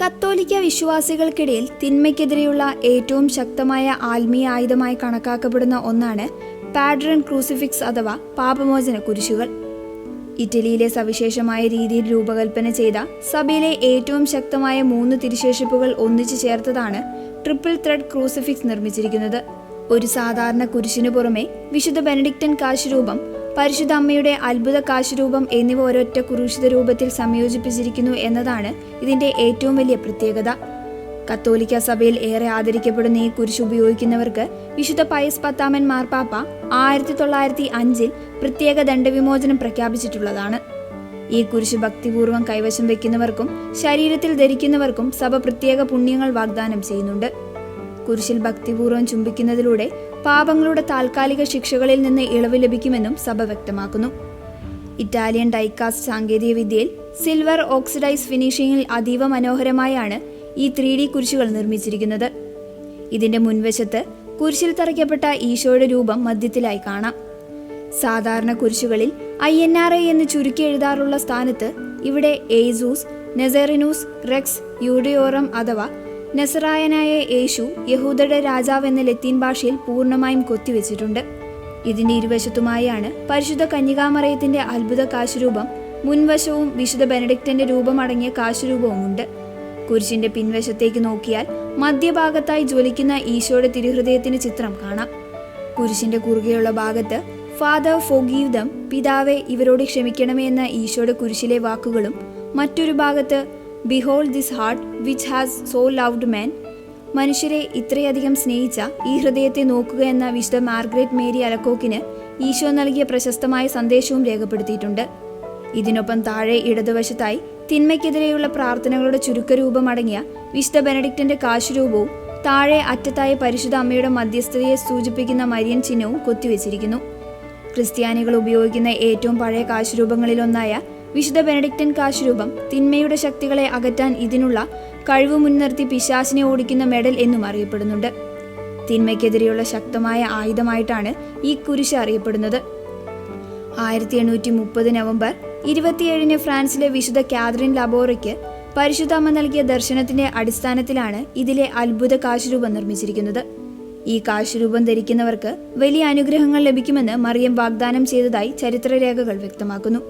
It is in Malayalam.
കത്തോലിക്ക വിശ്വാസികൾക്കിടയിൽ തിന്മയ്ക്കെതിരെയുള്ള ഏറ്റവും ശക്തമായ ആത്മീയ ആയുധമായി കണക്കാക്കപ്പെടുന്ന ഒന്നാണ് പാഡ്രൺ ക്രൂസിഫിക്സ് അഥവാ പാപമോചന കുരിശുകൾ. ഇറ്റലിയിലെ സവിശേഷമായ രീതിയിൽ രൂപകൽപ്പന ചെയ്ത സഭയിലെ ഏറ്റവും ശക്തമായ 3 തിരുശേഷിപ്പുകൾ ഒന്നിച്ചു ചേർത്തതാണ് ട്രിപ്പിൾ ത്രെഡ് ക്രൂസിഫിക്സ് നിർമ്മിച്ചിരിക്കുന്നത്. ഒരു സാധാരണ കുരിശിനു പുറമെ വിശുദ്ധ ബെനഡിക്റ്റൻ കാശുരൂപം, പരിശുദ്ധ അമ്മയുടെ അത്ഭുത കാശുരൂപം എന്നിവ ഒരൊറ്റ ക്രൂശിത രൂപത്തിൽ സംയോജിപ്പിച്ചിരിക്കുന്നു എന്നതാണ് ഇതിന്റെ ഏറ്റവും വലിയ പ്രത്യേകത. കത്തോലിക്ക സഭയിൽ ഏറെ ആദരിക്കപ്പെടുന്ന ഈ കുരിശ് ഉപയോഗിക്കുന്നവർക്ക് വിശുദ്ധ പയസ് 10 മാർപ്പാപ്പ 1905 പ്രത്യേക ദണ്ഡവിമോചനം പ്രഖ്യാപിച്ചിട്ടുള്ളതാണ്. ഈ കുരിശ് ഭക്തിപൂർവ്വം കൈവശം വയ്ക്കുന്നവർക്കും ശരീരത്തിൽ ധരിക്കുന്നവർക്കും സഭ പ്രത്യേക പുണ്യങ്ങൾ വാഗ്ദാനം ചെയ്യുന്നുണ്ട്. കുരിശിൽ ഭക്തിപൂർവ്വം ചുംബിക്കുന്നതിലൂടെ പാപങ്ങളുടെ താൽക്കാലിക ശിക്ഷകളിൽ നിന്ന് ഇളവ് ലഭിക്കുമെന്നും സഭ വ്യക്തമാക്കുന്നു. ഇറ്റാലിയൻ ഡൈകാസ്റ്റ് സാങ്കേതിക വിദ്യയിൽ സിൽവർ ഓക്സിഡൈസ് ഫിനിഷിംഗിൽ അതീവ മനോഹരമായാണ് ഈ 3D കുരിശുകൾ നിർമ്മിച്ചിരിക്കുന്നത്. ഇതിന്റെ മുൻവശത്ത് കുരിശിൽ തറയ്ക്കപ്പെട്ട ഈശോയുടെ രൂപം മധ്യത്തിലായി കാണാം. സാധാരണ കുരിശുകളിൽ INRI എന്ന് ചുരുക്കി എഴുതാറുള്ള സ്ഥാനത്ത് ഇവിടെ എയ്സൂസ്, നെസറിനൂസ് റെക്സ് യൂഡിയോറം അഥവാ നസറായനായ യേശു യഹൂദരുടെ രാജാവ് എന്ന ലത്തീൻ ഭാഷയിൽ പൂർണ്ണമായും കൊത്തിവെച്ചിട്ടുണ്ട്. ഇതിന്റെ ഇരുവശത്തുമായാണ് പരിശുദ്ധ കന്യകാമറിയത്തിന്റെ അത്ഭുത കാശുരൂപം, മുൻവശവും വിശുദ്ധ ബെനഡിക്റ്റന്റെ രൂപമടങ്ങിയ കാശുരൂപവുമുണ്ട്. കുരിശിന്റെ പിൻവശത്തേക്ക് നോക്കിയാൽ മധ്യഭാഗത്തായി ജ്വലിക്കുന്ന ഈശോയുടെ തിരുഹൃദയത്തിന്റെ ചിത്രം കാണാം. കുരിശിന്റെ കുറുകെയുള്ള ഭാഗത്ത് ഫാദർ ഫോർഗീവ് ദം, പിതാവേ ഇവരോട് ക്ഷമിക്കണമേ എന്ന ഈശോയുടെ കുരിശിലെ വാക്കുകളും, മറ്റൊരു ഭാഗത്ത് behold this heart which has so loved man, മനുഷ്യരെ ഇത്രയധികം സ്നേഹിച്ച ഈ ഹൃദയത്തെ നോക്കുക എന്ന വിശുദ്ധ മാർഗ്രറ്റ് മേരി അലക്കോക്കിന് ഈശോ നൽകിയ പ്രശസ്തമായ സന്ദേശവും രേഖപ്പെടുത്തിയിട്ടുണ്ട്. ഇതിനൊപ്പം താഴെ ഇടതുവശത്തായി തിന്മയ്ക്കെതിരെയുള്ള പ്രാർത്ഥനകളുടെ ചുരുക്കരൂപമടങ്ങിയ വിശുദ്ധ ബെനഡിക്റ്റന്റെ കാശുരൂപവും താഴെ അറ്റത്തായി പരിശുദ്ധ അമ്മയുടെ മധ്യസ്ഥതയെ സൂചിപ്പിക്കുന്ന മരിയൻ ചിഹ്നവും കൊത്തിവെച്ചിരിക്കുന്നു. ക്രിസ്ത്യാനികൾ ഉപയോഗിക്കുന്ന ഏറ്റവും പഴയ കാശുരൂപങ്ങളിലൊന്നായ വിശുദ്ധ ബെനഡിക്റ്റൻ കാശുരൂപം തിന്മയുടെ ശക്തികളെ അകറ്റാൻ ഇതിനുള്ള കഴിവ് മുൻനിർത്തി പിശാചിനെ ഓടിക്കുന്ന മെഡൽ എന്നും അറിയപ്പെടുന്നുണ്ട്. തിന്മയ്ക്കെതിരെയുള്ള ശക്തമായ ആയുധമായിട്ടാണ് ഈ കുരിശ് അറിയപ്പെടുന്നത്. 1830 നവംബർ 27 ഫ്രാൻസിലെ വിശുദ്ധ കാതറിൻ ലബോറയ്ക്ക് പരിശുദ്ധ അമ്മ നൽകിയ ദർശനത്തിന്റെ അടിസ്ഥാനത്തിലാണ് ഇതിലെ അത്ഭുത കാശുരൂപം നിർമ്മിച്ചിരിക്കുന്നത്. ഈ കാശുരൂപം ധരിക്കുന്നവർക്ക് വലിയ അനുഗ്രഹങ്ങൾ ലഭിക്കുമെന്ന് മറിയം വാഗ്ദാനം ചെയ്തതായി ചരിത്രരേഖകൾ വ്യക്തമാക്കുന്നു.